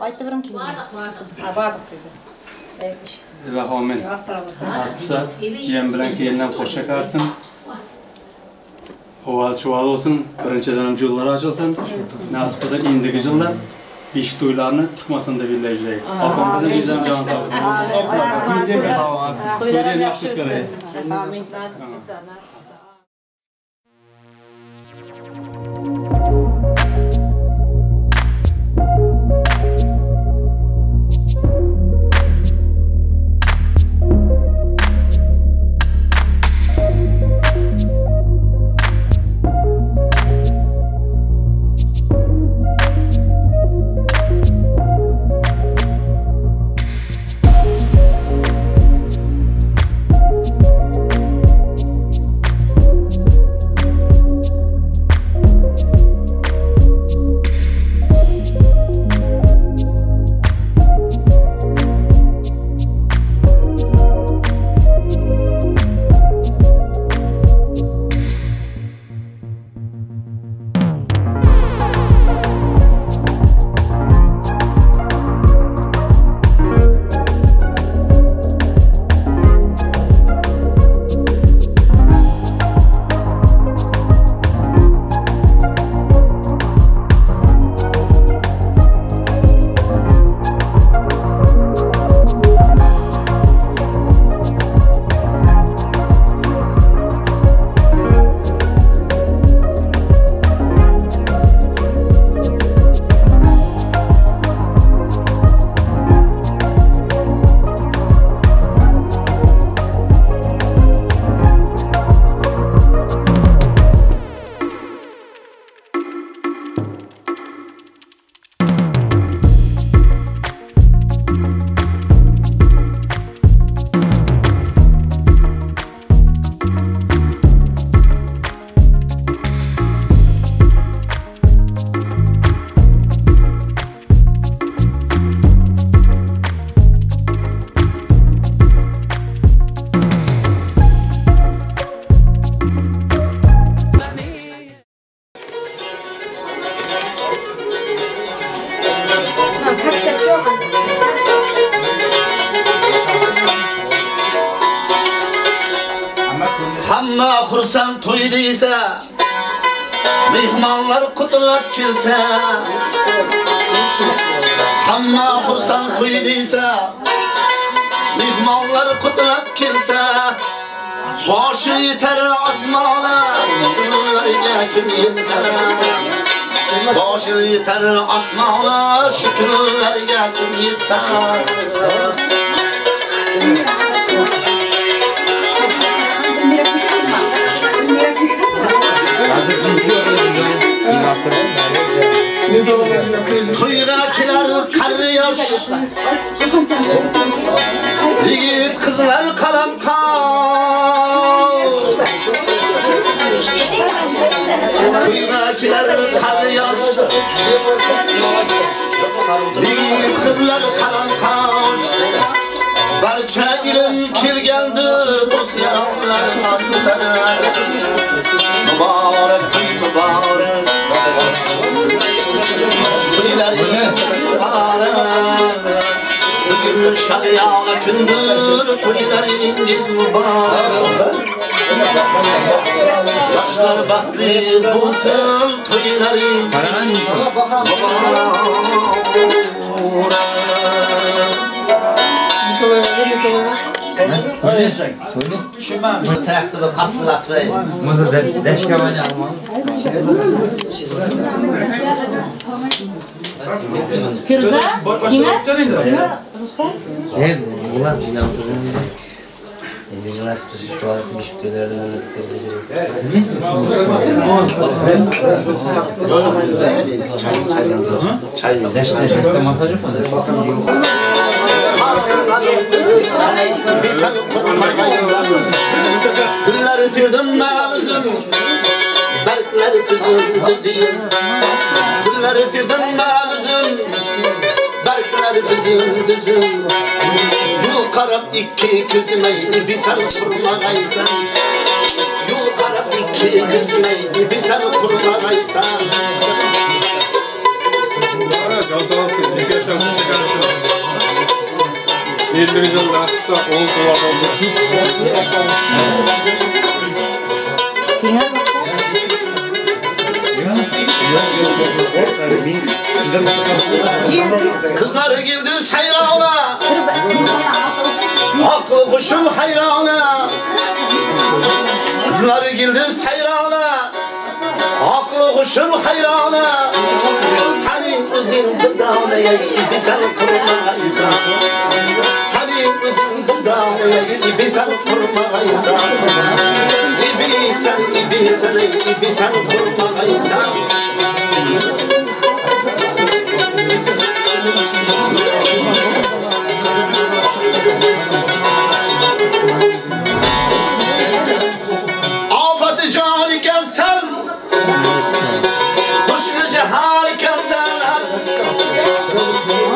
Aytı birim ki. Bardık dedi. Rahman. Aspsa, cem bilen kelinden hoş çakarsın. Oval çuval olsun, birinci dönem yılları açılsın. Nasip olsa indiki yıllar beş toylarını çıkmasın da birleştireyik. Aklımızın bizden can sağ olsun. Toylarını yakışık göreyim. Amin. Nasip olsa. Hamma xursand to'ydiysa, mehmonlar qutlab kelsa. Hamma xursand to'ydiysa, mehmonlar qutlab kelsa. Boshi yetar osmona, shukrlarga kim yetsa. Boshi yetar osmona, shukrlarga kim yetsa. To'yga kelar qari yosh, yigit qizlar qalamqosh. To'yga kelar qari yosh, yigit qizlar qalamqosh. Barcha ilm kelgandir do'st yaroqlar ortidan. Muborak to'y muborak. To'ylaringiz muborak. Bugun shadiyona kundir, to'ylaringiz muborak. Yoshlar baxtli bo'lsin, to'ylaringiz muborak. Şuman tahta ve kasılat ve Mızı deşkavani almalı. Firza? Kime? Ruslan? Evet, bunlar inandırın bile. Şimdi nasıl şu an bir şeylerden çay masaj yapmadı. Gülleri tirdim mağazım, berkleri kızım dizim. Gülleri tirdim mağazım, berkleri kızım dizim. Yol karab iki gözüme bir sen kurmağaysan. Yol karab iki gözüme bir sen kurmağaysan. Endiği yıllar da oldular oldu. Kızları girdi seyrana, aklı kuşum hayrana. Kızları girdi seyrana, aklı kuşum hayrana. Senin üzün dudağına ibi sen kurmaysan. Senin üzün dudağına ibi sen kurmaysan. İbi sen kurmaysan. Afet-i can iken sen, husn-ı cehal iken sen.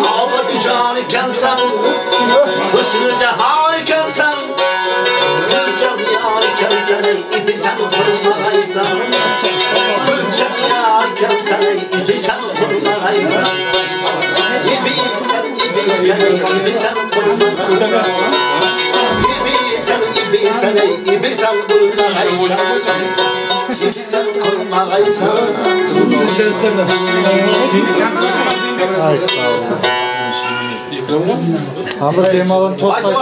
Afet-i can iken sen, husn-ı cehal iken sen. Gülçem yar iken sen, ibi sen kurmaysan. Gülçem yar iken sen, ibi sen kurmaysan. İbi sen kurmaysan. İbi sen kurmaysan. İbi sen kurmaysan. Hamur bemalın toplayıp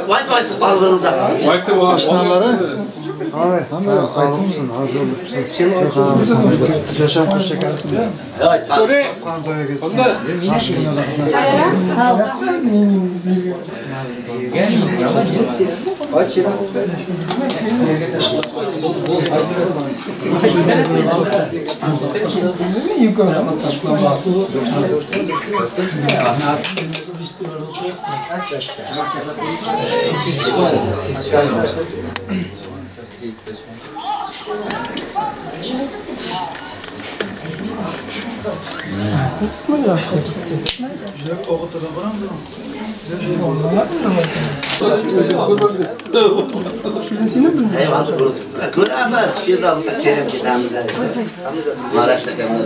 Vayt balığınıza. Vakti bu aşınaları. Evet, hamur aytır mısın? Yaşam kuş çekersin. Evet, Kanzaya geçsin. eyvallah. Göremez, şurada olsa kerem gidemize. Maraş'ta gelmez.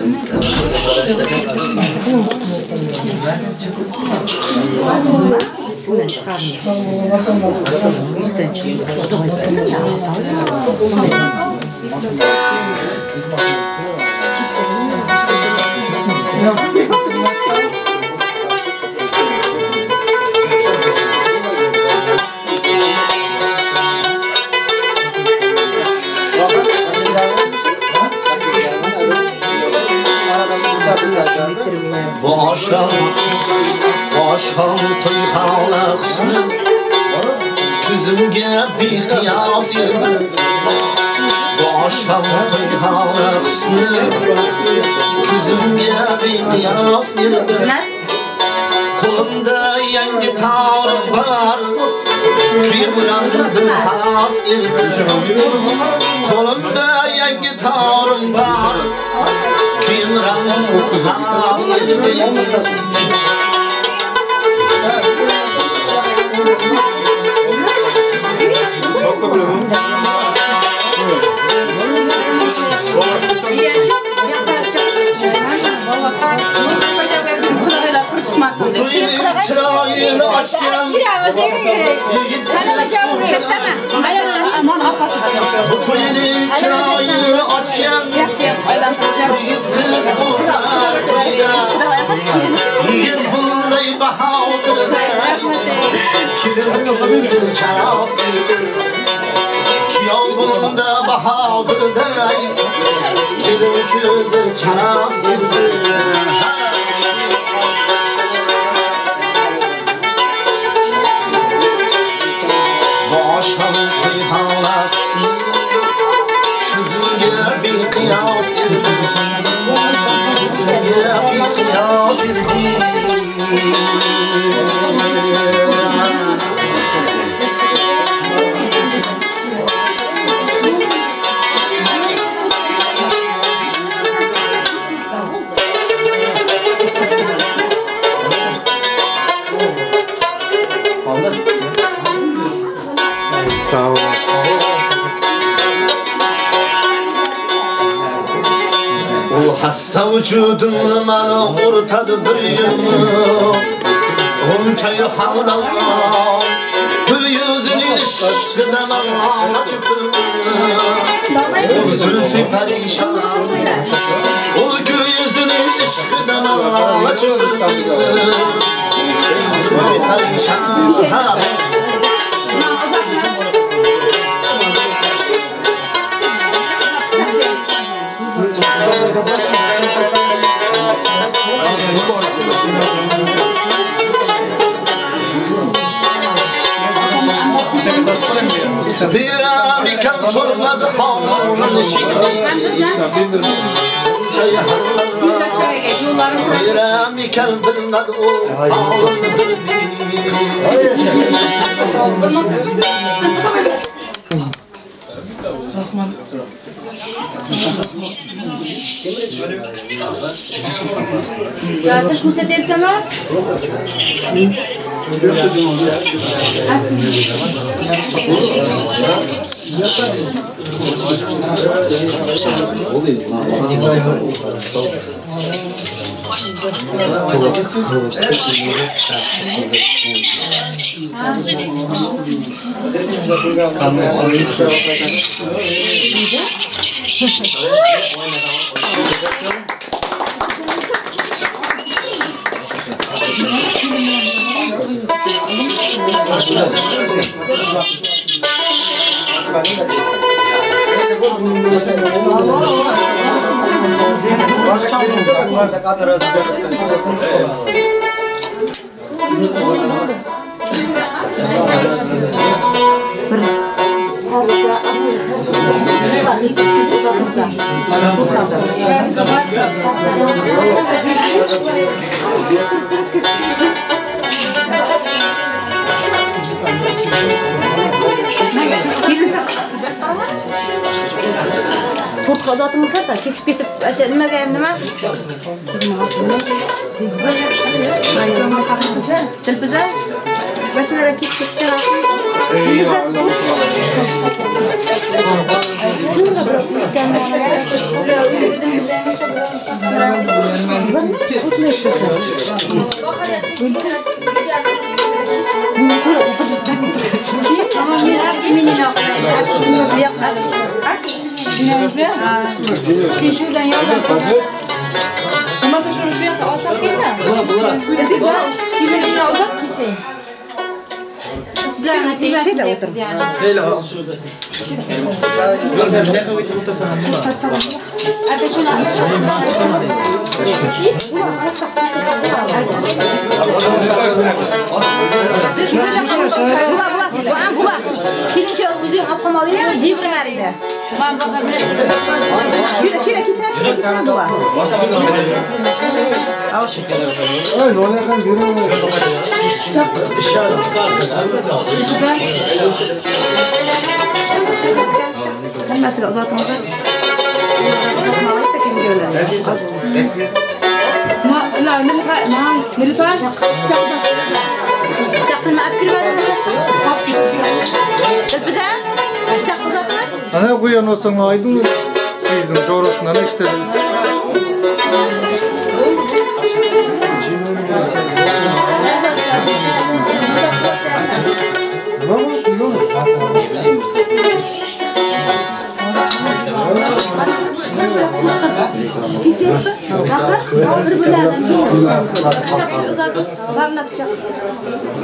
Bu akşam toyxana husni ko'zimga beqiyos erdi. Bu akşam toyxana husni ko'zimga beqiyos erdi. Qo'limda yangi torim bor, kuyimdan xalos erdi. Qo'limda yangi torim bor, kuyimdan xalos erdi. Çırağını açken bu kuyunu çırağını açken yiğit kız burada yiğit buradayı bahadırda kilim kızı çarasıydı kiyal bunda bahadırda kilim kızı çarasıydı. Aşkım kıyhalar kızımga bir kıyas erdi. Kızımga bir kıyas erdi. Sağ ol. O hasta vücudumla bana ortadı bir yumruk. Çayı haldan gül yüzünü ışkıdan açıp o zülfü perişan o gül yüzünü ışkıdan açıp zülfü perişan Bir amikan sormadı halının içinde Çayı halala Bir amikan bilmedi o halını bildi Yasin kuset etsene. Tut kazatımız var da kesip açılmaya nima? Telpize? Başına kesip çıkartın. Sen şuradan yoldan. Masa şunu şuraya alsak değil mi? Bula. Güzel. Şimdi bir uzak kesin. Sizler ne de oturun. Hele al. Hadi şunu al. Bula. Birinci özüm apkamalıyım. Cibri veriydi. Ben bakabilirim. Şöyle kesin bula. Al şekerleri. Ay, ne yakan biri var. Çok Dışarı çıkartın. güzel. Mesela uzatmalı. Uzatmalı da kim görüyor? لا نلفا Çaktın mı? Telpize? Çak uzatma. Ana koyan olsan aydın mı? Sizin coğrasından işte.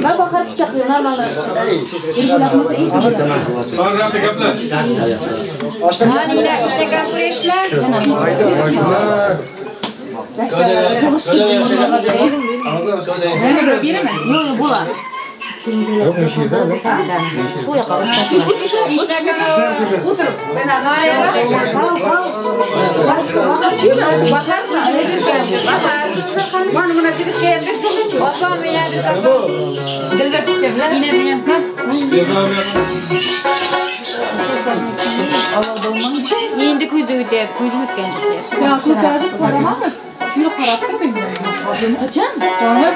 Ben bakarım bıçaklıyor normalde. Haliyle işte kapıya etme. Biri mi? Yok bula. Yok mu şiirde? Şu yakalım. İşte kapıya oturup. Ben bakar mı? Bana buna çıkıp geldik çok istiyor. Babam ileride kapı. Dilber çiçekler. Yine benim. Endi ko'zi deyapti, ko'zim o'tgan joq deyapti. Ya ko'tkazib qaramamiz. Shuni qarab turmayman. Qachon? Jonim,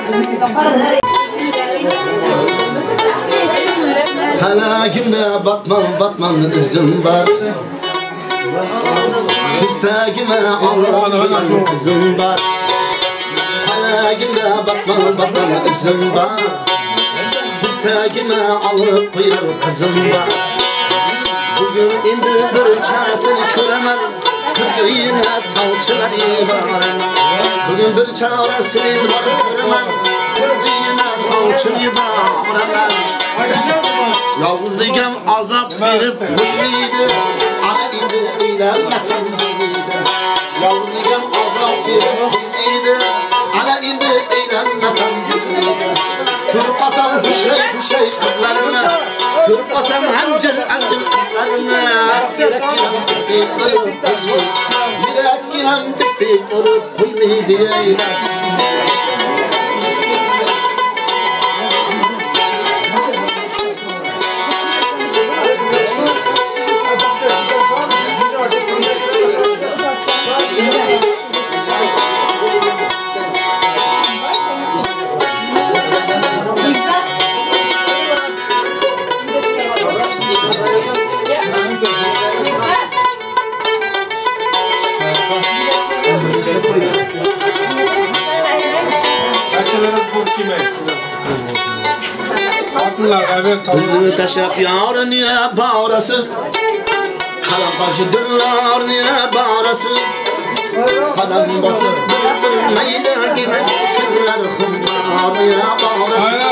Talagimde batman izim var. Kistagime ağlayan kızım var. Yüreğime bakma izim var. Yüztegime alıp koyar kızım var. Bugün indi bir çaresini köremem. Kız yine salçıları var. Bugün bir çaresini var köremem. Kız yine salçıları var. Yalnızlıkım azap verip koymaydı. Ana indi eylemmesin deydi. Yalnızlıkım azap verip koymaydı. Ana indi eylemmesin deydi. Kırpasam huşey kızlarını. Kırpasam hancır kızlarını. Yürek giren tıktık ırıp koymaydı. Yürek giren tıktık ırıp koymaydı. Kızı taşıp yarın yine bağırasız. Kalan karşı dırlar yine bağırasız. Kadın basıp durmaydı yine. Kızlar kumlar yine bağırasız.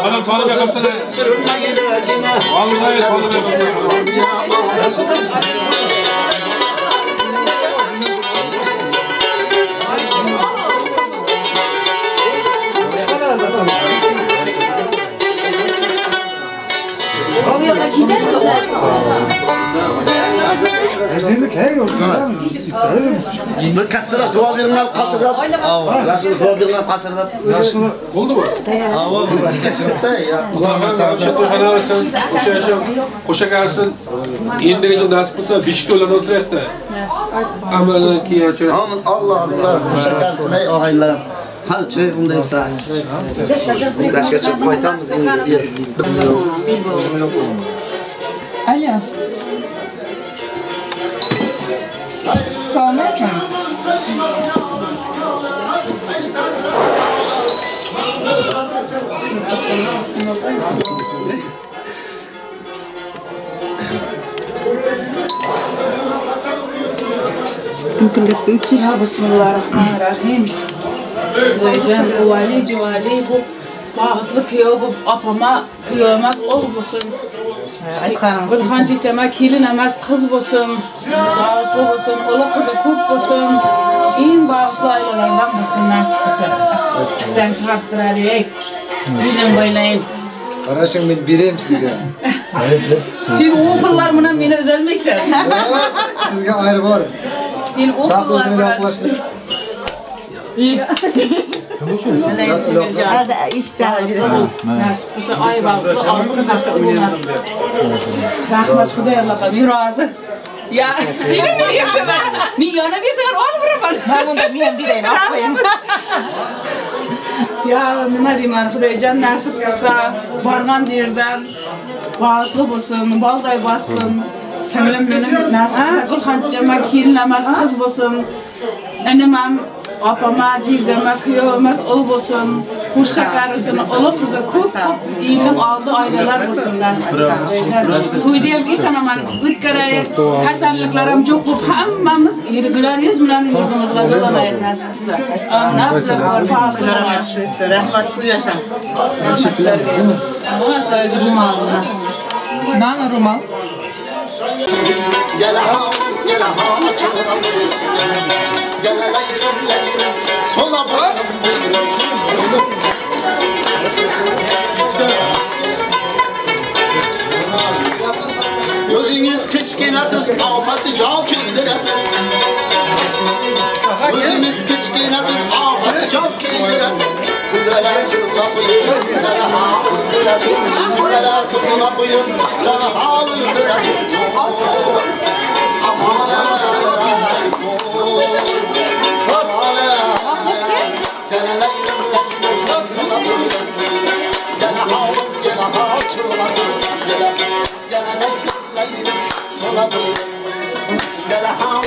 Kadın basıp durmaydı yine. Vallahi tanıdım. Bir kattıra dua birine kasırda. Yaşlı dua birine kasırda. Oldu mu? Oldu. Başka çıktı ya. Koşa gelsin. İndi gece nasip olsa bişik olan oturak da. Amalın ki yaşıyor. Amin Allah Allah. Koşa gelsin ey ağaylarım. Hadi çay bundayım sana. Başka çok koytamız indi. Alo. Selamünaleyküm. Ya Bismillahirrahmanirrahim. Diyeceğim uvali civali bu bağıtlı kıyıyor bu apama kıyamaz olmasın. Gülhan çiçeme kilinemez kız olsun. Bağıtlı olsun, ola kızı kuk olsun. İyin bağıtlı ailelerden olsun nasip olsun. Sen çarptıralıyık. Bilin böyleyin. Kardeşim ben bireyim sizge. Sen o pırlar buna beni özelmeysin. Sizge ayrı var. Sen o Sağ pırlar gözünü buna. yaklaştır. Hadi iftara bir. Nasip olsa ay bağıtlı altın hakkı olmaz. Rahmet Hüdayallah'a bir razı. Ya seni mi yersen ben? Milyona bir sefer ol bırak Ben bunda miyen bireyim atlayın. Ya nima deyman Hüdaycan nasip olsa bargan yerden bağıtlı olsun, balday bassın. Singlim benim nasip olsa Gülhan çiçeme kirinlemez kız olsun. Enemem apama cizeme kıyamaz ol olsun. Kuş çakarsın, olu kızı kup iyilik aldı aileler olsun nasip olsa. Tuydiyem insan aman ütkarayı kasallıklarım çok bu hammamız ilgileriyiz bilen yurdumuzla dolanayır nasip olsa. Nasip var bağlılar. Rahmet kuyaşam. Nana rumal. Gel ha açalım. Gel leylim sola bak. Gözünüz kıçkınasız afatı çok iyidirasız. Gözünüz kıçkınasız afatı çok iyidirasız. Kızlara sırla koyun, kızlara ağırdirasız. Kızlara sırla koyun, kızlara ağırdirasız. Aman Gel ha,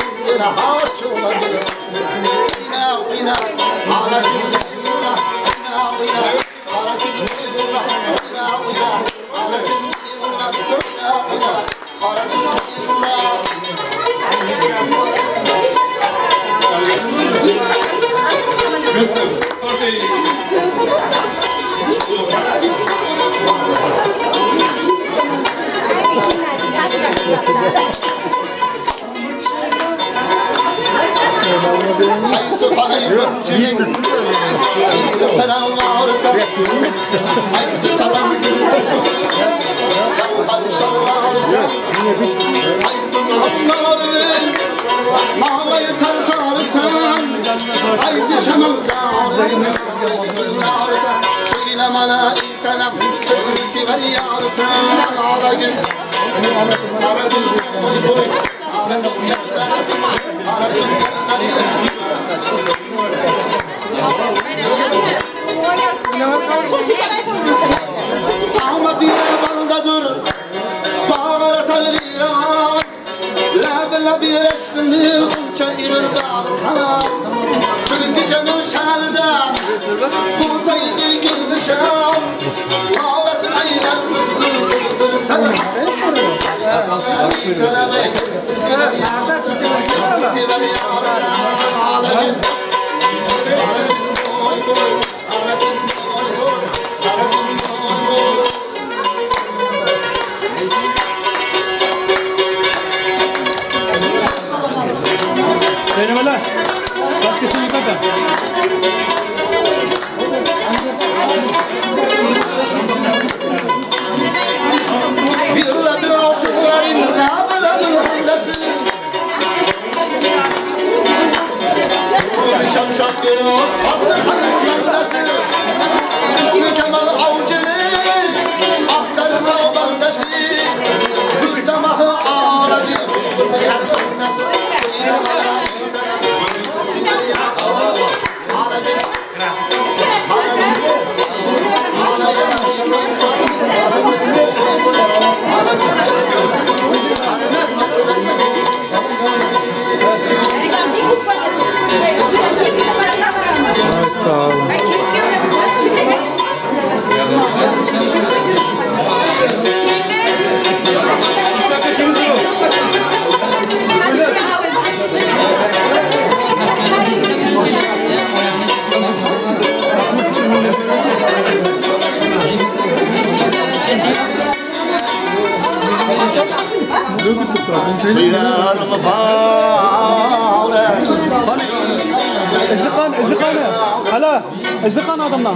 Zıkan adamdan.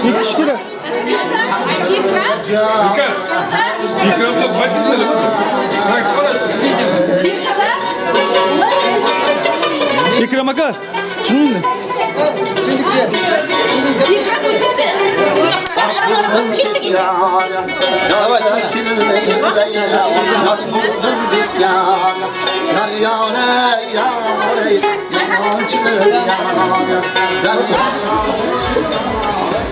8 kilo. İkram akar. Şunu mu?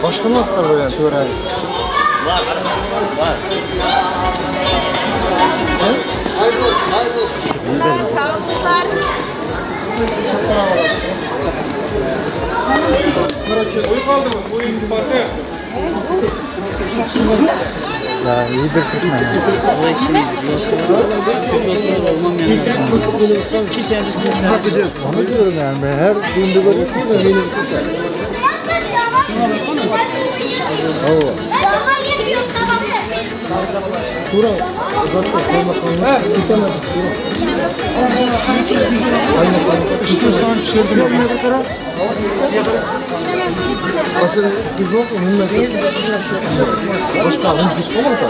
Başka nasıl da böyle töre? Var. Hayırlı olsun, hayırlı olsun. Sağ olun kızlar. Oy kaldı mı? Oy parti. Ya iyi bir kısmı. Onu diyorum yani ben her günde böyle düşünüyorum. Sura, bakın, kaymakamlık tutamaz. Kaymakamlık. İstiyorsan çizdim yapmaya kadar. Asıl biz yok mu? Başka alın biz olur da.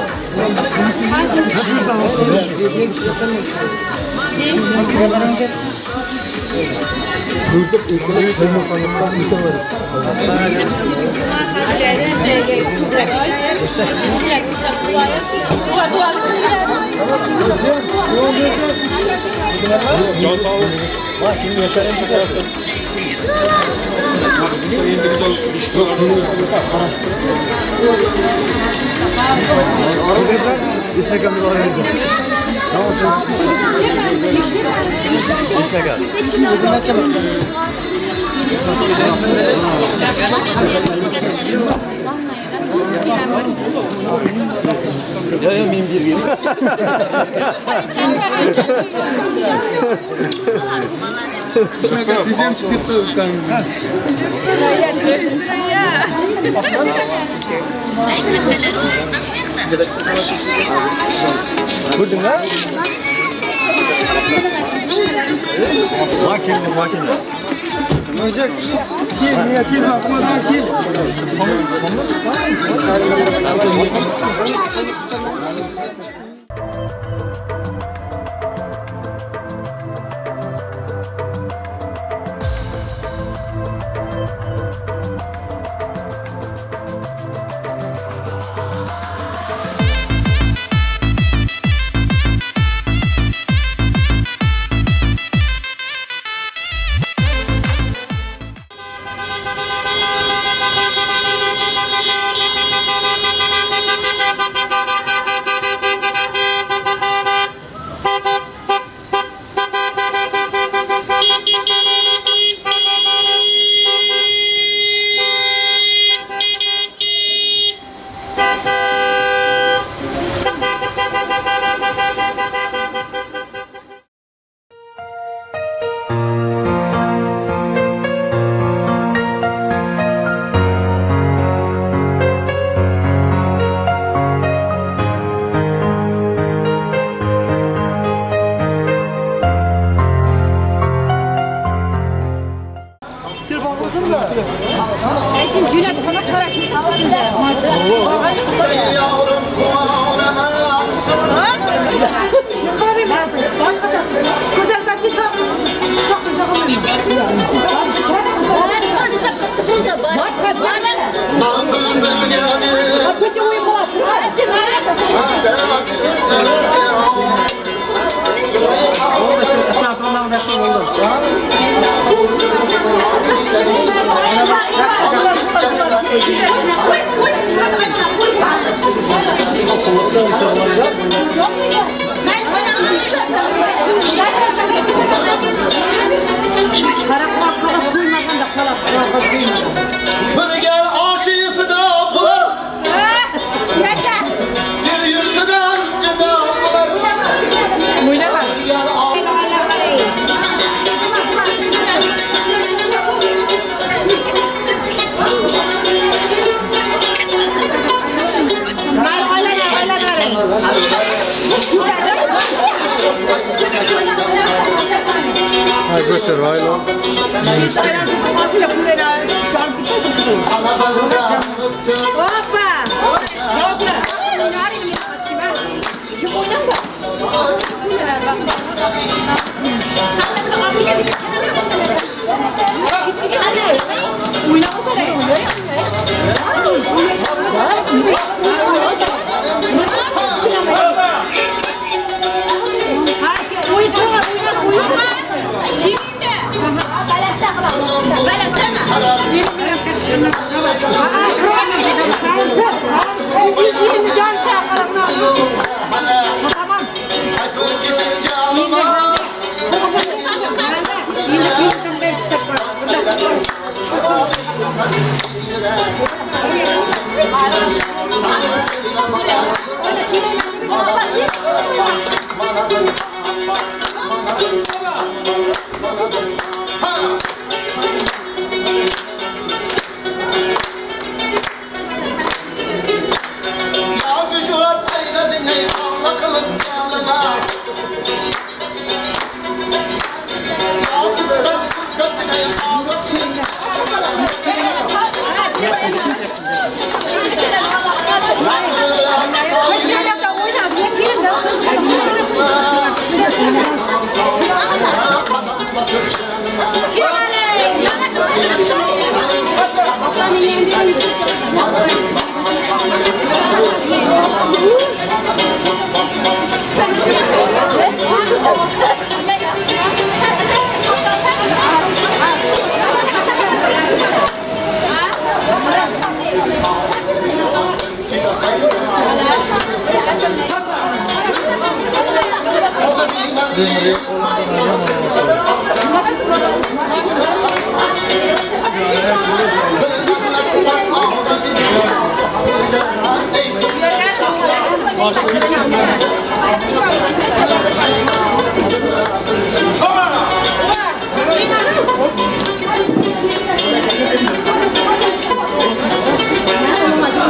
Burada ilk kaymakamlıktan tutamaz. Can sağ olun. Bak şimdi yaşarım çıkarsın. Instagram'da var.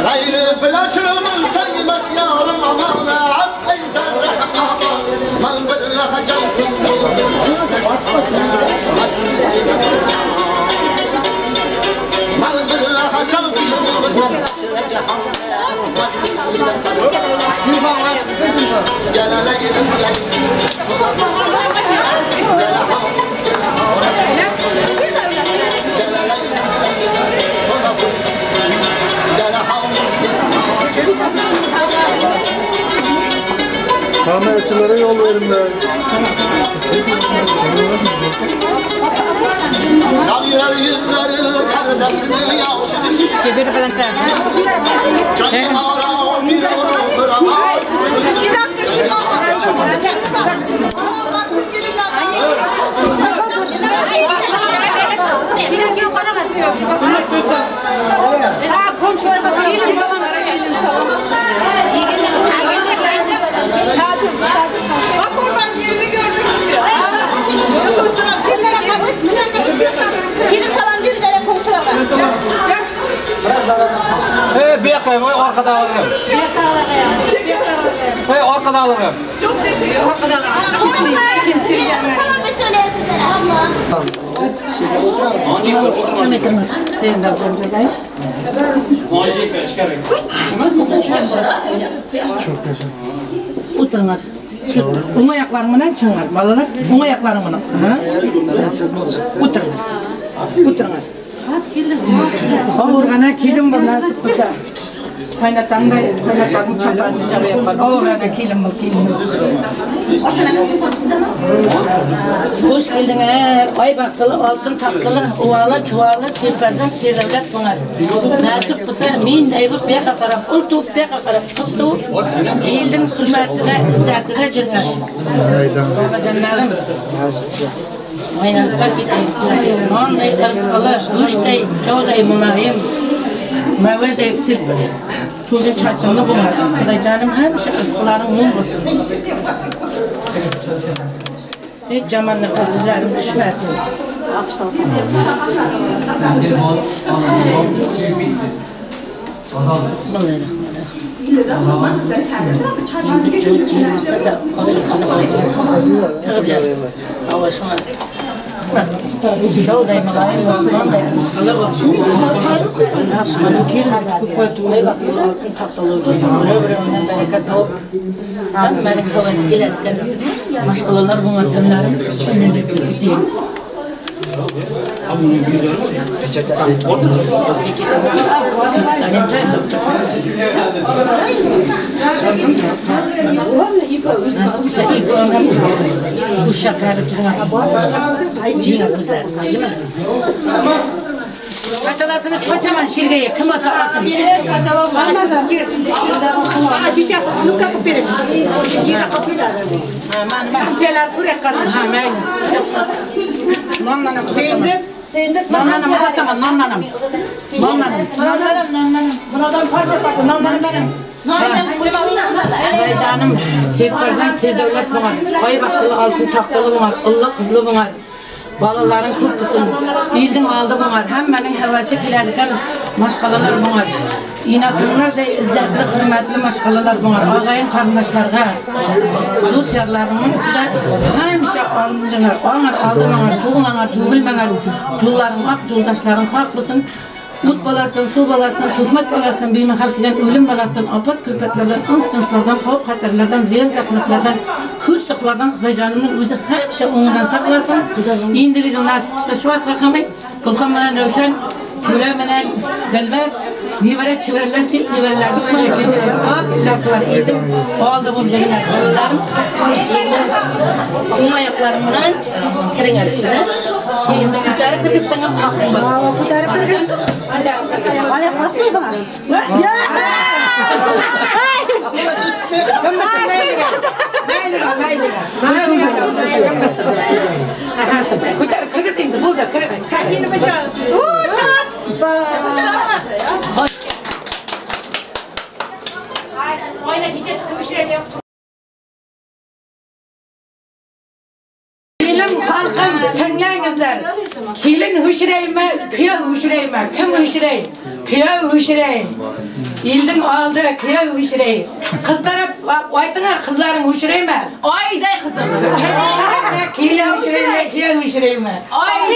Gayrı bilaşırımın çayımız yarım amana Abdey zerre amana Man billaha can Man billaha can Gel hele gidin Kameracılara yol verin be. Kavir yüzlerinin perdesini yavşırış Gebir falan ter. Canım ara bir oru kırama Bir dakika Bak oradan yerini görmek istiyor. Film kalan bir tane komşular var. Hey, bir yakayım, arkada alırım. Hey, arkada alırım. Çok teşekkür ederim. Kalan bir söyleyesin abla. Oturun. Un ayaklarımdan çınar. Balalar un ayaklarımdan. Oturun. Oturun. Organa kilim bu nasıl kısa. Kaynatan çapazlıca yapar. Organa kilim bu kilim. Hoş geldiniz. Ay baktılı, altın taktılı, uvala, çuvala, sirperden sirevlet bunlar. Nasip kısa, min eyvip bir katarap, ultup bir katarap, kustup. Yildin hürmetine, izzetine cürger. Babacanlarım. Oynadılar bir teyzeler. Onday karıskalı, üçtey, çoğday münahim. Mevvedey sirperi. Tuğlu çarçalı bunlar. Kuday canım hemşe kıskaların mum basın. Hiç camanlı kızlarım düşmesin. Bismillahirrahmanirrahim. Şimdi çocuğu olsa da Avaşma. Çoğday mılayım, onday kıskalı var. Akşamanın kirli. Altın taktalı olacak. Öbüründen bereket ol. Benim havası iletken. Maşkalılar bu matınlarım. Şimdi de gideyim. Peçete. Uşak Çaçalasını çoçaman şirgeye kıma saklasın. Çaçalar var. Çiçek, bu kapı benim. Çiçek kapı da. Selam Suriye kardeş. Nonnanım. Seyindir. Nonnanım uzatma, nonnanım. Nonnanım. Buradan parça takın, nonnanım benim. Vay canım, Seyitbarzan, Seydevlet bunlar. Ay baktılı, altın taktılı bunlar. Allah kızlı bunlar. Balaların kutlusun. Bildin aldı bunlar. Hem benim hevesi kilediken maşkalalar bunlar. İnatınlar da izzetli, hürmetli maşkalalar bunlar. Ağayın kardeşlerine. Ulus yerlerinin içinde hemşe alıncalar. Ağır aldılar, tuğulanlar, tuğulmeler. Culların ak, culdaşların haklısın. Ut balasından, su balasından, tuhmet balasından, bir mehalkiden, ölüm balasından, apat külpetlerden, ıns cinslerden, kavuk haterlerden, ziyan zahmetlerden, küs sıklardan, Xuday canımın özü hemşe onundan saklasın. İndiğicin nasip kısa şu vaxt rakamay, Kulkanmadan Rövşen, Gülemenen Delber, Nivere çevirirler, silp nivereler, düşme şeklinde. Şarkılar eğitim, aldı bu gelin ayakkabılarım, un ayaklarımdan kırın ettiler. Elimde gütarı bir sana hakkım var. Gütarı bir ayak bastı bana. Bilim halkım dinleyinizler. Kilin hüşreyme, kıya hüşreyme, kim hüşrey? Kıya hüşrey. İldin aldı, kıya hüşrey. Kızlara aytınlar, kızlarım hüşreyme. Ay day kızımız. Hüşreyme, kilin hüşreyme, kıya hüşreyme. Ay day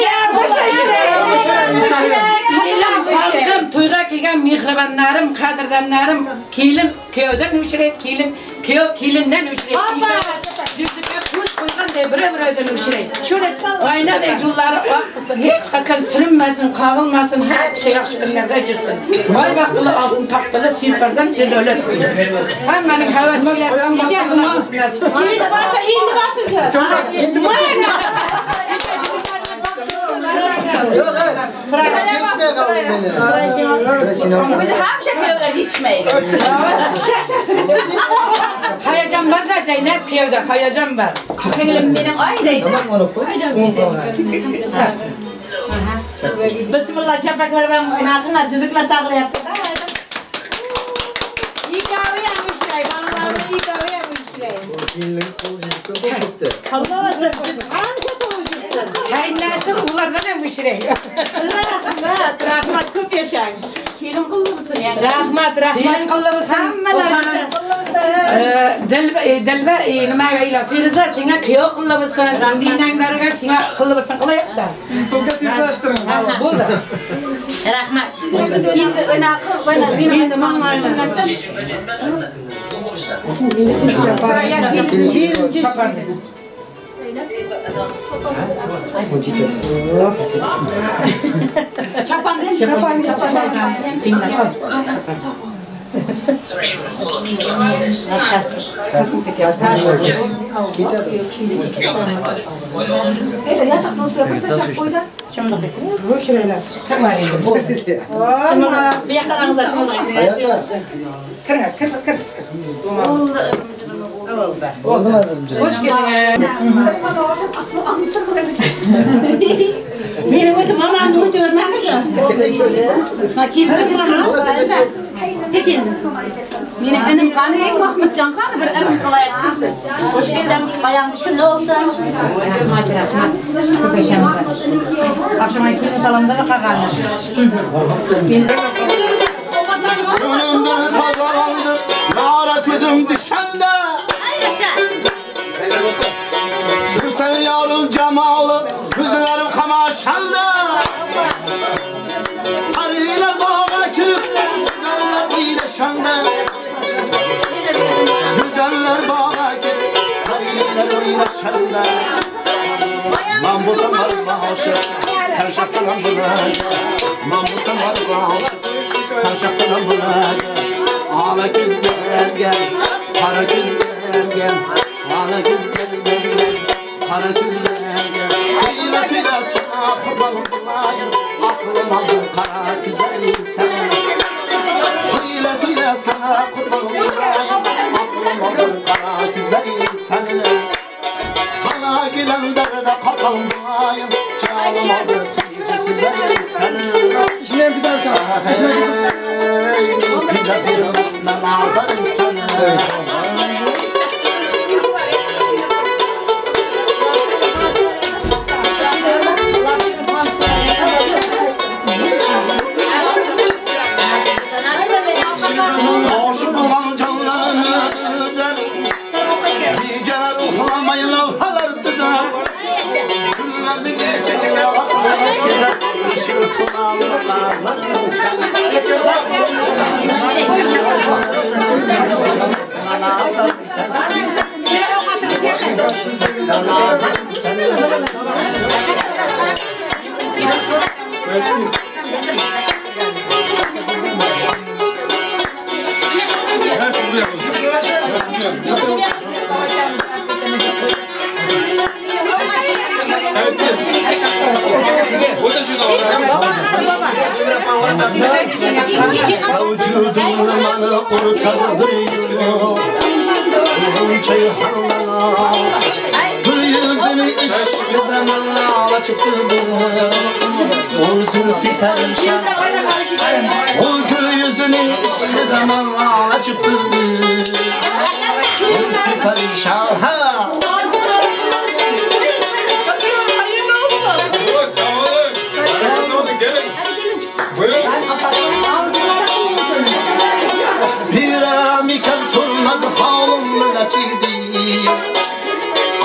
Bilim halkım, tuyga kelgen mihribanlarım, kadirdanlarım. Kilin, köyden hüşrey, kilinden hüşrey. Cüzdükle kuz koygan de bire hüşrey. Ayna de julları akpısın, hiç kaçan sürünmesin, kağılmasın, her şey yaxşı günlerde jirsin. Vay vaktılı altın taktılı, sirparsan sirdolet kuzun. Hemenin havasıyla başkalılar nasip. İyi de varsa indi basın. Yok geçmeye kaldım beni. Bizi hem şekerler içmeyin. Hayacan var da Zeynep köyde, hayacan var. Singlim benim aydaydı. Bismillah çapaklar ben nakına cızıklar taklayasın. İyi kahve yapmışlar. Bana iyi kahve yapmışlar. Gelin kolucukta da gitti. Allah'a sakın. Anca doğucusun. Hay nasıl ulardan ne müşrey? Rahmat köp yaşayın. Kelim kıldı mısın yani? Rahmat. Dilin kıllıbısın. Delber nima gayla Firuza sana kıyo kıllıbısın. Dinenlere sana kıllıbısın kılayıp da. Tokat izleştirin. Buldu. Rahmat. Şimdi öna kız bana bir mamacımdan çal. Çapan değil, çapan. Yatak dostu yapıp da şap koydu. Şimdi Bu şurayla. Kamayın. bir yaklarınızda şimdi. Kır. Oldu mu efendim? Hoş geldin. Benim ödüm aman da ödüyorum ben. Makine Peki. Benim önüm kanı en Mahmut Can kanı bir erkek kılayak kızı. Hoş geldin. Ayağın düşünlü olsun. Akşam ayıklı salonda da kakarlar. Önümdür tazalandı, yara gözüm düşende. Sürsen yarıl cemalı, gözlerim kamaşanda. Arılar bağa kilip, güzeller iyileşende. Güzeller bağa kilip, arılar iyileşende. Mambusan var bağışı, sen şahsına bırak. Mambusan var bağışı, sen şahsına bırak. Ağla kız gel, kara kız gel. Ağla kız gel, kara kız gel. Söyle sana kurbanım bulayım, aklım aldım kara kızları sen. Söyle sana kurbanım bulayım, aklım aldım kara kızları sen. Sana gelen derde katalım bulayım, canım aldı sevgisizleri sen. İşine bir daha kıza bir ısmen ağlarım sana. Aşık olan canlarını üzer, geceler uhlamayın avhalar düzer. Günlerde geceler aklıma gezer, işin sunağlarlar sen. Savcudumunu ortada duyuyor Ceyhan'a Gül yüzünü işkiden açıp durmuyor O zülfü perişan O gül yüzünü işkiden açıp durmuyor Zülfü perişan ha Piramikan sormadı halımın açıydı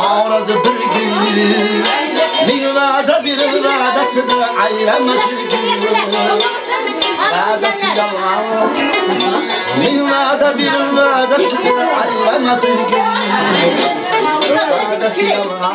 Ağrazı bir gün Bir vada bir vadası da ayramadı gün Vadası yalan Bir vada bir vadası da ayramadı gün Vadası yalan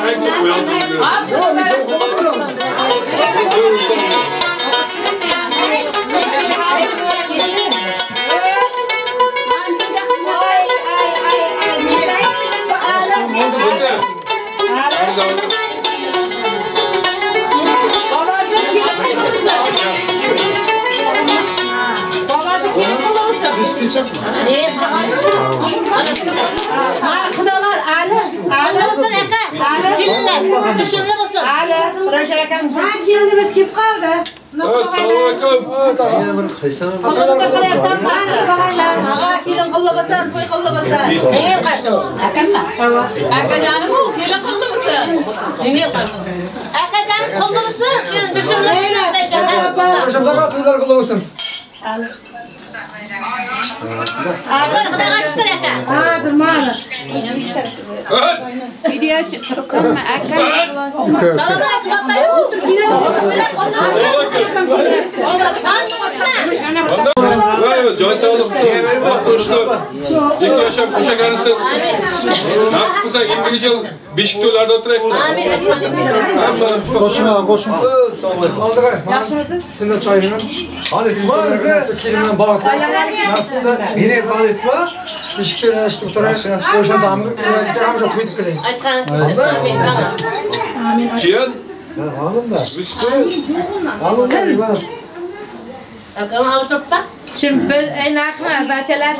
Düşünüyor musun? Kendimiz kim kaldı? Ağa kelin qo'llabasan, to'y qo'llabasan. Neye kaçtın? Akanma. Akacanım bu, kelin qo'llabasan. Neye kaçtın? Akacan kolumuzu düşünüyor musun? Arkada kaçtır aka. Durma. Video çıkma. Can sağlık. İlk yaşam kuşa karısı. Nasıl kısa İngilizce Beşiktaş'larda oturayım. Koşun koşun. Yaxshi misiz? Seni tayinim. Tanesi var mı? Kelimden bağlı. Nasılsa yine tanesi var. Beşiktaş'ta işte oturayım. Koşan tamam. Tamam çok büyük kırayım. Aytan. Cihan. Hanım da. Hanım da. Bakalım avutupta. Şimdi biz naklar bahçeler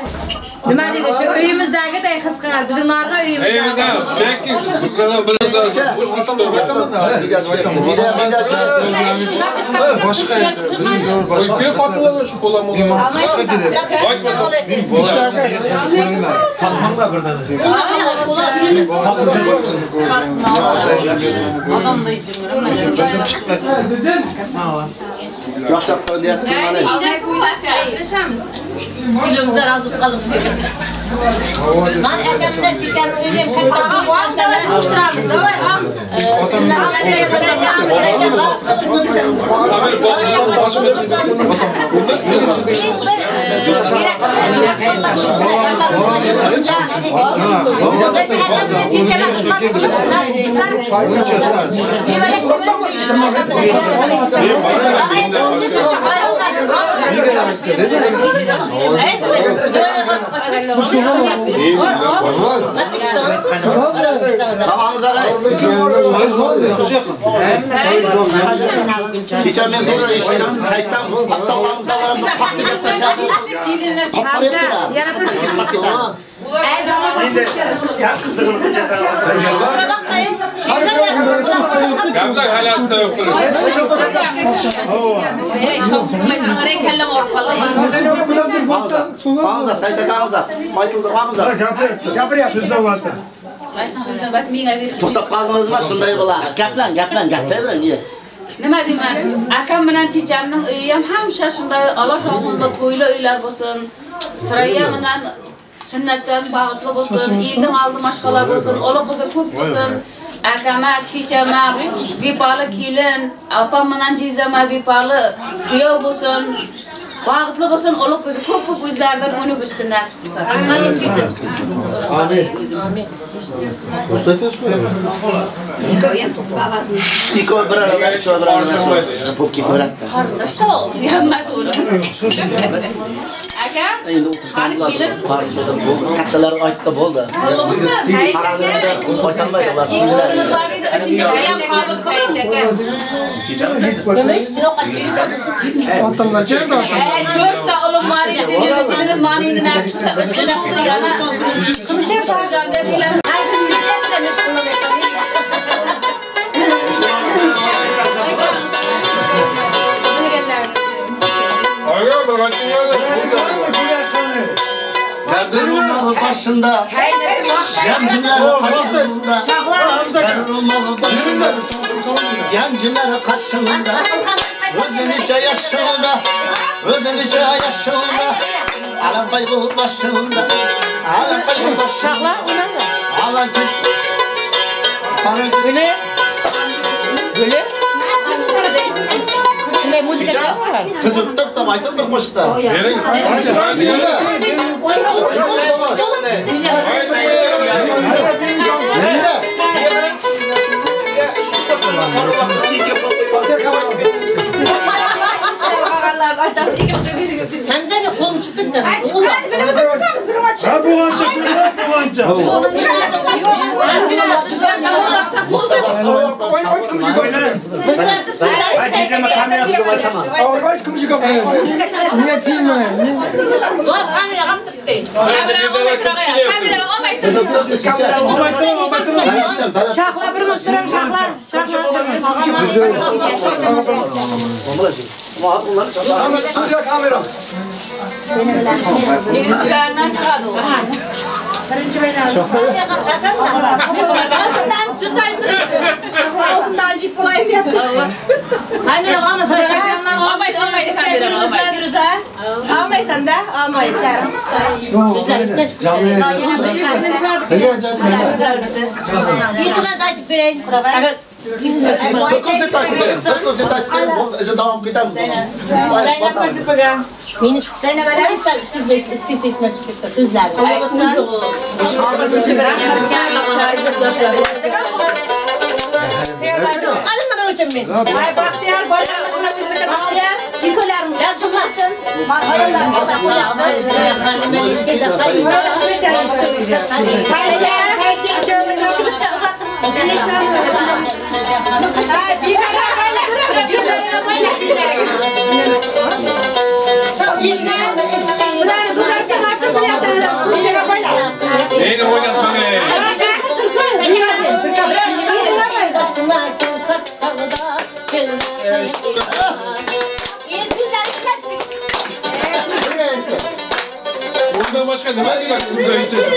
nima deydi shu uyimizdagi day his qilar bizni narga uyimizda Evimizde belki buradan biraz boş boş Başka başka patladı şu kolamı. Satmamla birden. Adam da yiyeceğim. Yaşaplarını yatırım hani. Yine kuyulaşamız. Kilomuzda razı kalın şey. Man akşamda çiçeğimi ödeyim kaçta var da ben kuşturamız da var. Sizler anladığınız kadar yağmur edeceğim. Tabii Çiçeğimden sonra işten kayıttan aptallarımızda var ama patlayacak taşlar. Patlar yaptı da. Ya kızını kıracağız. Gamza halasta yok. Bağınıza, sayta bağınıza. Baytıldı bağınıza. To'xtab qaldingizmi shunday bo'lar. Gaplang. Nima deyman? Akam bilan chechamning uyi ham hamma shunday Alloh shog'unda to'yli uylar bo'lsin. Surayya bilan sunnatjon bag'itli bo'lsin, Eidning oldi mashqalar bo'lsin, ola qizi ko'p bo'lsin. Akama, chechama, bepali kelin, opam bilan jizama bepali kuyov bo'lsin. Bağıtlı olsun, olup köp gözlerden önü geçsin nasip kılsa. Amin. Ustaytıyorsun mu? İko bir arada çoğalar nasıl? Pop kit var. Kardeş da ol, yanmaz onu. Aga, Endi otursam lazım. Parkda bu kattalar aytda bo'ldi. Aytolmaydi ular. Otamlar jerda. To'rtta o'lim bor edi, degan manini nasib qilsa, o'shada yana qimshab Kadınlar başında, yancılar kaşında, kadınlar başında, yancılar kaşında, özenice yaşında, özenice yaşında, alam kaybı başında, alam kaybı başında, ala gül, para gül, Gülü? Şimdi müzik var. kızım tıp tıp aytıp da koştu. Hamza ne kolum çıktı. Hadi beni otursanız bir maç. Ha buğanca. Şakla bir mutluram şakla. Kamera. Birincilerden çıkardı o. Ağzından tutayım. Ağzından cip olayım ya. Hani ama sana Almaydı kamera, almaydı. Almaysan da almayız. Güzel üstüne çıkıyor. YouTube'a da açıp vereyim. Evet. Bakın takip edelim. İzin devam gider misin? Sen ne kadar siz de sesine çıkıyor. Sözler. Alınmadan için mi? Ay Bahtiyar, Bahtiyar, Yıkılarım. Ya çıkmasın. Neydi oynatma ne? Bundan başka ne var ki bak kızlar istedim.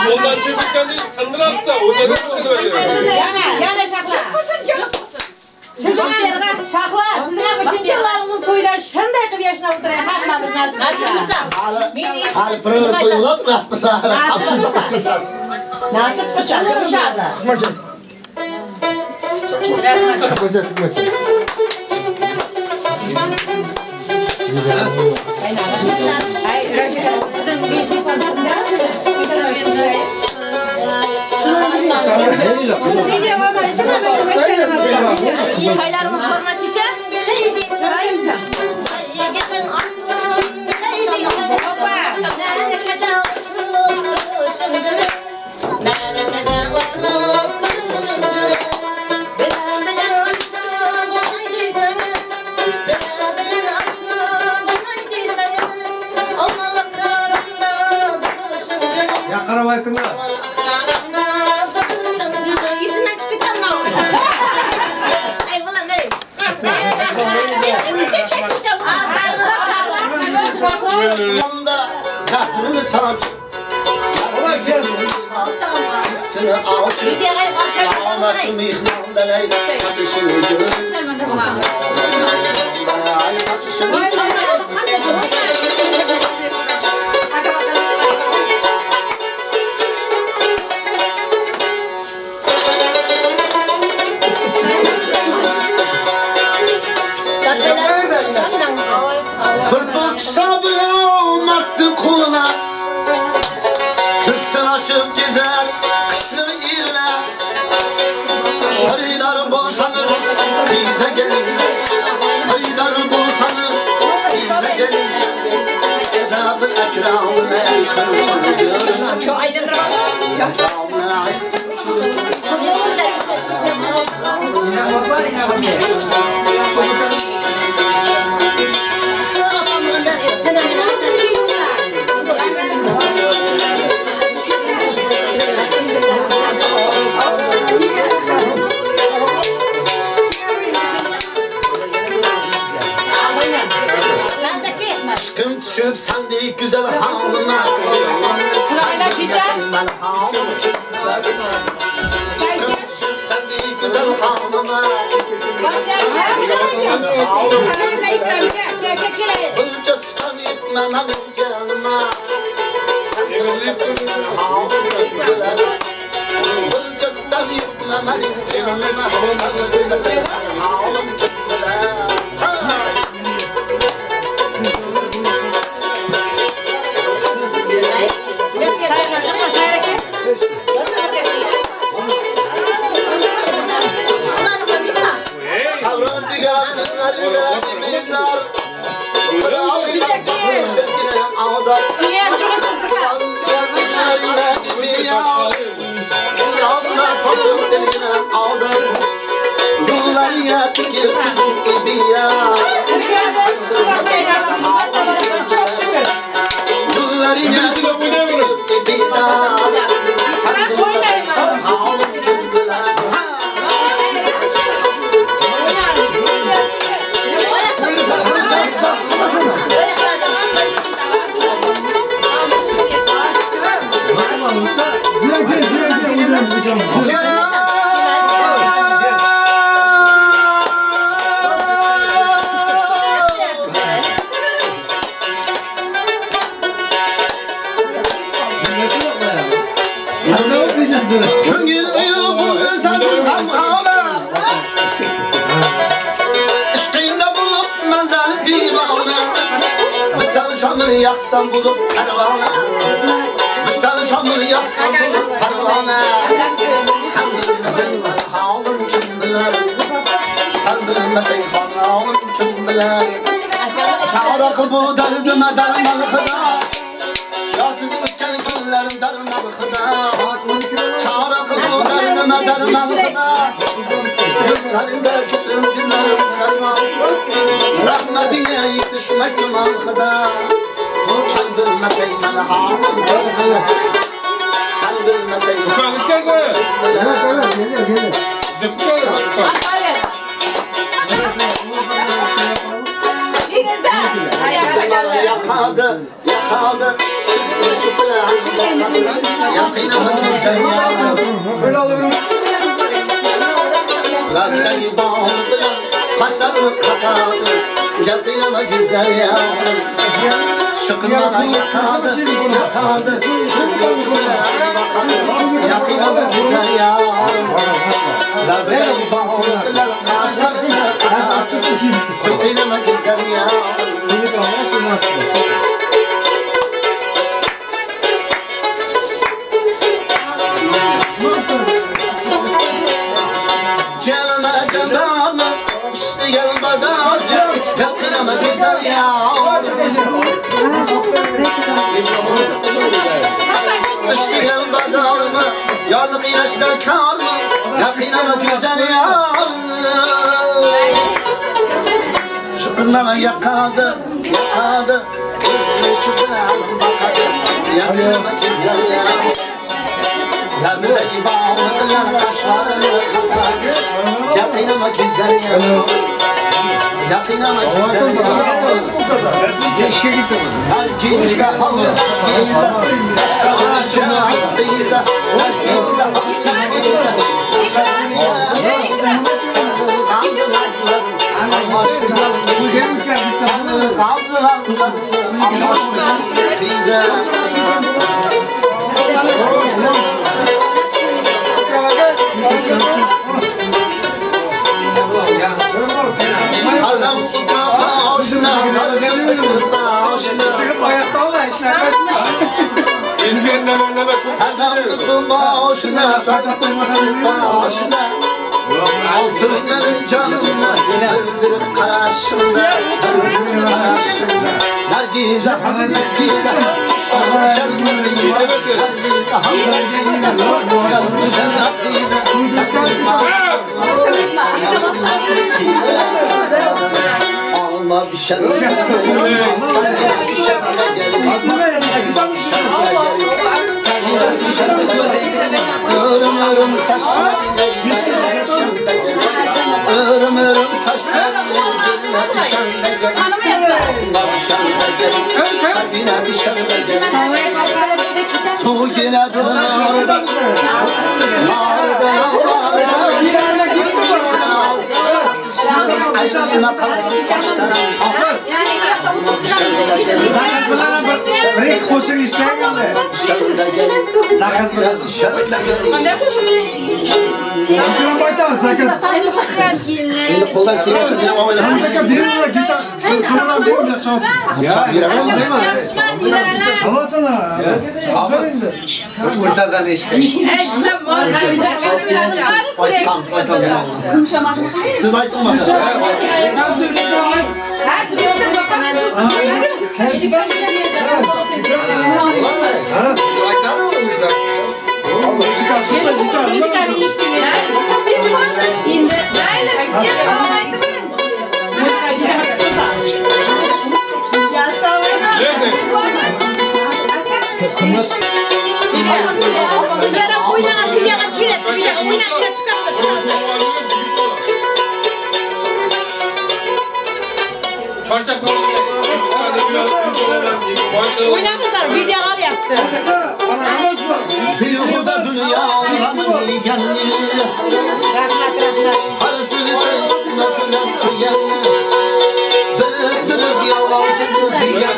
Yoldan çevirken değil, sandır atsa, o da bir şey böyle. Yana şakla. Sizin yerine şakla. Sizin bütün yıllarınızın toyda şenday gibi yaşına oturuyor. Hammamız nasıl? Hadi pırıl koyuyorlar, raspasa. Hapşırda takışas. Nasıl pıçalı uşağılar? Maçı. Çaylarımız var mı çiçek? tınla. İsmen çıkıtan mı? Ay ulan ey. Zahrını saç. Ola gel. Seni avcı. Ağlatım ihmaldan ey. Kaçışını gör. Ay kaçışını gör. Bir tut sabır olmaktı koluna. Köksün açıp gezer kışlı iline. Hariler bolsanır bize gelin. Hariler bolsanır bize gelin. Edab-ı ekramına karışır görün. Şu aydın Aşkım düşüp sendeki güzel halıma. Sırayla gideceğim. Aşkım düşüp sendeki güzel halıma. Bunca sıtam yetmem benim canıma. Sen bilmesin halıma. Bunca sıtam yetmem benim canıma. Sen bilmesin halıma. Yaksam bulup pervane. Misal şamını yaksam bulup pervane. Sen bilmesen halim kim bilir. Sen bilmesen halim kim bilir. Çağıra kıl bu derdime dermalıkıda. Siyasiz ötken günlerim dermalıkıda. Çağıra kıl bu derdime dermalıkıda. Günlerinde kütüm günlerim dermalıkıda. Rahmetine yetişmek gümalıkıda. Sen bilmesen ben halim kim Sen bilmesen Ufak ister mi? Evet geliyor. Zıplıyor. Yakadı Yakına sen ya Lanlayı bağladı Kaşlarını katadı Yakına güzel ya Şıkınlara yakadı Yakına güzel ya Lanlayı bağladı Kaşlarını katadı Yakına güzel ya Canıma canım işte gel pazarcı Yakınama güzel ya İşte gel pazarımı Yarlık ilaçta kar mı Yakınama güzel ya Şu kız bana yakadı Yakınama güzel ya Labdaki bağladılar kaşlarını katardı. Yakınama güzelim. Yakınama güzelim. Keşke gittim. Herkese halı, saçlarına şuna attıysa. Herkese Çıkıp ayakta ol da işler. İzmir'den önleme çok Başına taktımsın başına. Alsın benim canımla öldürüp karşımda. Öldürüp karşımda. Nergize hadi nergize. Şermeliye. Nergize hadi nergize. Şermeliye. Alma bir şey. Örüm saçlar, örüm saçlar, kalbine bir şarkı su yine dağlardan, ayağına kalkıp başlanan Bırak koşun işler geldi. Sakız bırak. Sakın baytan sakız. Eli koldan kiye çekip oynayalım. Birine gitar. Kırılan değil mi? Ama sana. Kurtardan işte. Siz aytılmasın. Oynamızlar, video al yaptı. Bir huda dünya anlamını geldi. Harasını nakılan kıyanı. Bıktırıp yalansızı diyen.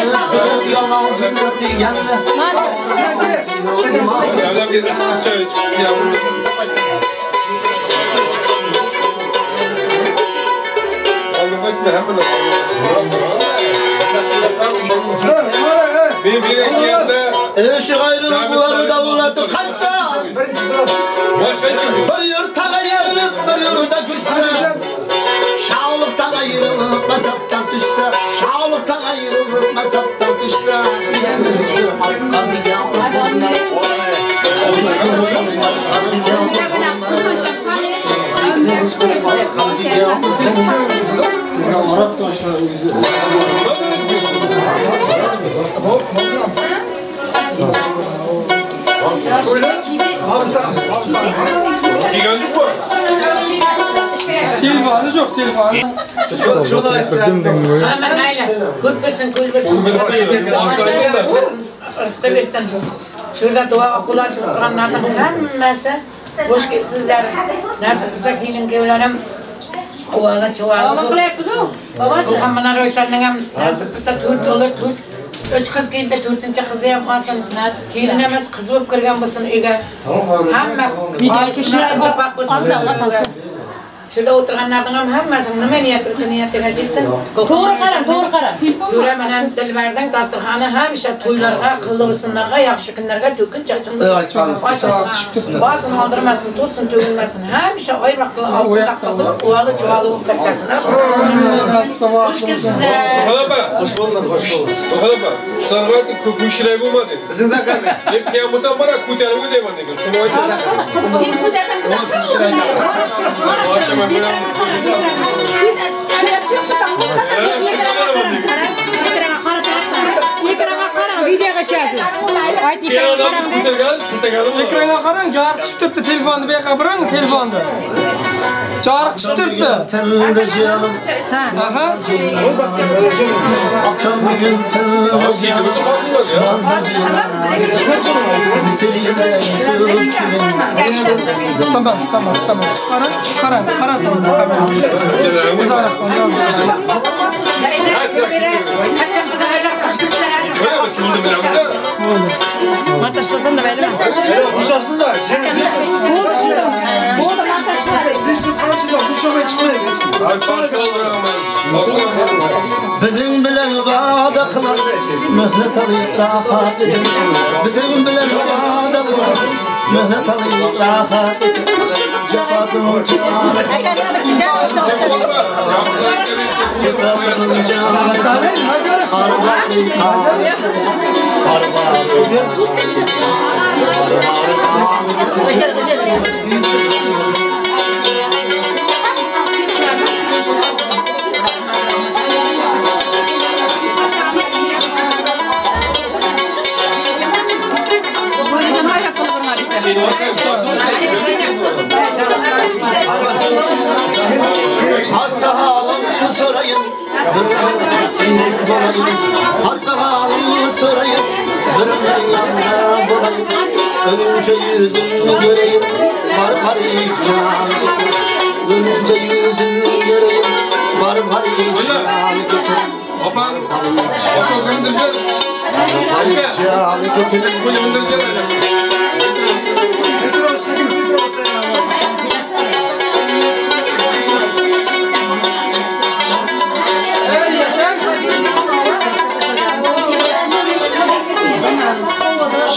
Bıktırıp yalansızı diyen. Eşi gayrılık buları davuladı kaçsa. Bir yurtta ayrılıp bir yurda düşse. Şağlıktan ayrılıp mazaptan düşse. Şağlıktan ayrılıp mazaptan düşse. Arap taşlar Telefonunuz yok telefonu. Şurada Hemen öyle. Kulpursun. Şurada dua okulu açıp duranlardan hemmesi hoş gelipsizler. Nasip kısa kilin kevlerim. Ovaga çuvalı bu. Kulhamına roşanın hem nasip kısa Türk olur Türk. Üç kız geldi, dördüncü kız da yapmasın. Gelin emez kız olup kırgan bulsun öyle. Hemme altına bak bulsun. Şurada oturanlardan hemmesi nime niyet edeceksin. Doğru karan. Göre menen dilberden dasturxanı hemşe toylarga, kızılısınlarga, yaxşı günlerge dökün çaçın. Basın aldırmasın, tutsun, tökülmesin. Hemşe ay vakti altın taktalı, ovalı çuvalı olup beklersin. Hoş geldin size. Hoş bulduk. Sarılar kuşiray bulmadı. Sizin zakazı. Hep yapmasan bana kutarımı devam edin. Şunu açın. Sen kutardan Ekrana qarang, jarıq tuturdu telefonu bu yoqqa burang, telefonni. Jarıq tuturdu. Aha. Akşam bugün İstemem. Qarang. Uzarak. Montaj qilsam da bayram. Uşasın da. Bizim bilen vada kılar, mühlet alıp rahat edin. Bizim bilen vada kılar, mühlet alıp rahat edin. Cebatım canı, cebatım canı, hasta halımı sorayım, hasta halımı sorayım, durumları yanına bulayım. Ölünce yüzünü göreyim, var can getir. Ölünce yüzünü göreyim, var can getir. Opan, otoz göndereceğiz. Can getir.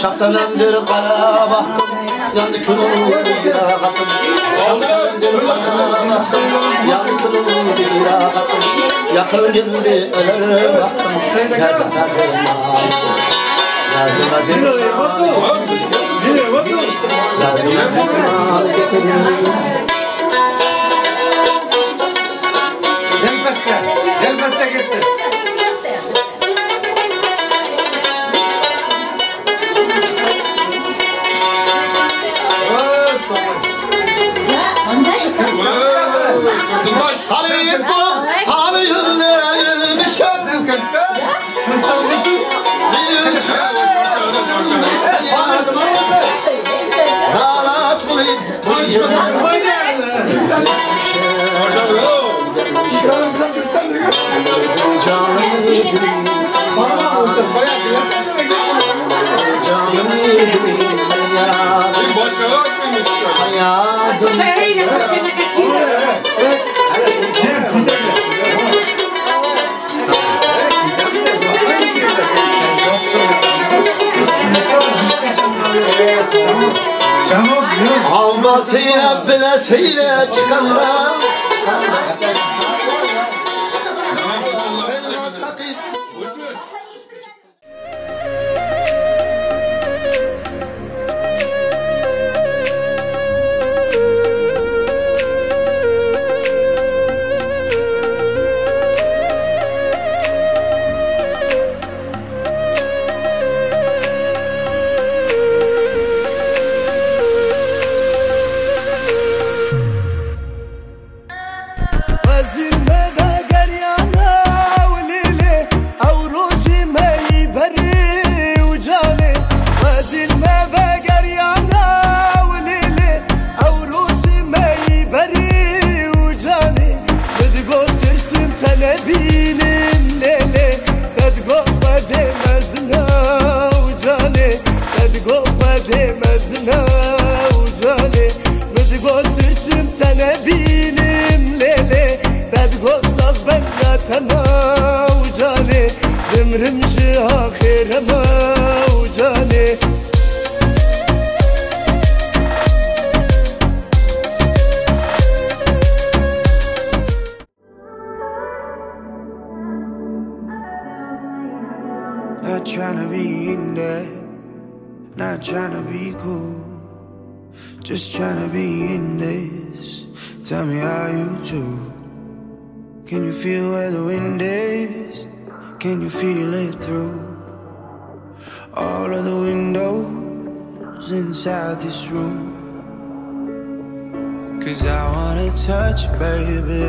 Şahsenemdir kara baktım, yandı külüm bir ağatım. Şahsenemdir kara baktım, yandı külüm bir ağatım. Yakın geldi ölür baktım, nerede Gelmezse gitti. Halıyım bu, halıyım neymişim? Bir yazım, dağlaç bulayım, canım yedim Almasıyla bilesiyle çıkanda Not tryna be in there, not tryna be cool, just tryna be in this. Tell me how you do. Can you feel where the wind is? Can you feel it through all of the windows inside this room. 'Cause I wanna touch you, baby,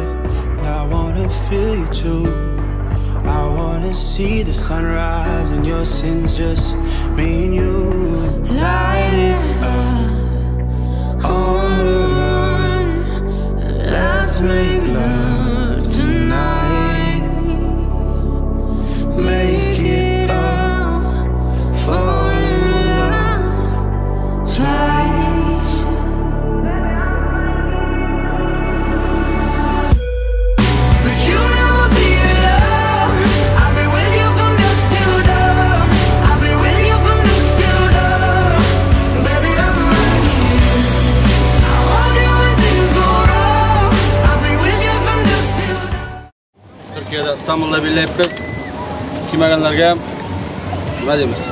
and I wanna feel you too. I wanna see the sunrise and your sins, just me and you. Light it up on the run. Let's make love tonight. Make it up, fall in love twice. But you never be alone. I'll be with you from dusk till dawn. I'll be with you from dusk till dawn. Baby, I'm right here. I want you when things go wrong. I'll be with you from dusk till dawn. Türkiye'de İstanbul'da birleşip biz kuymaganlarga nima deymiz?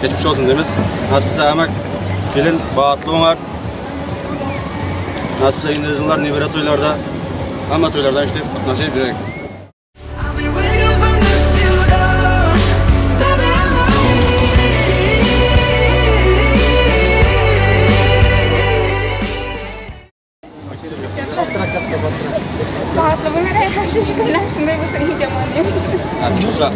Geçmiş olsun deymiz. Nasipse emek kelin bağıtlı olar. Nasipse yine yıllar nibire toylarda hamma toylardan işlep qatnashib жүрek. I'll be with you from dusk till dawn. Baby, I'm Bağıtlı bunlara hemşe şükürler. Şunday olsa iyi cemaliyim. Nasipse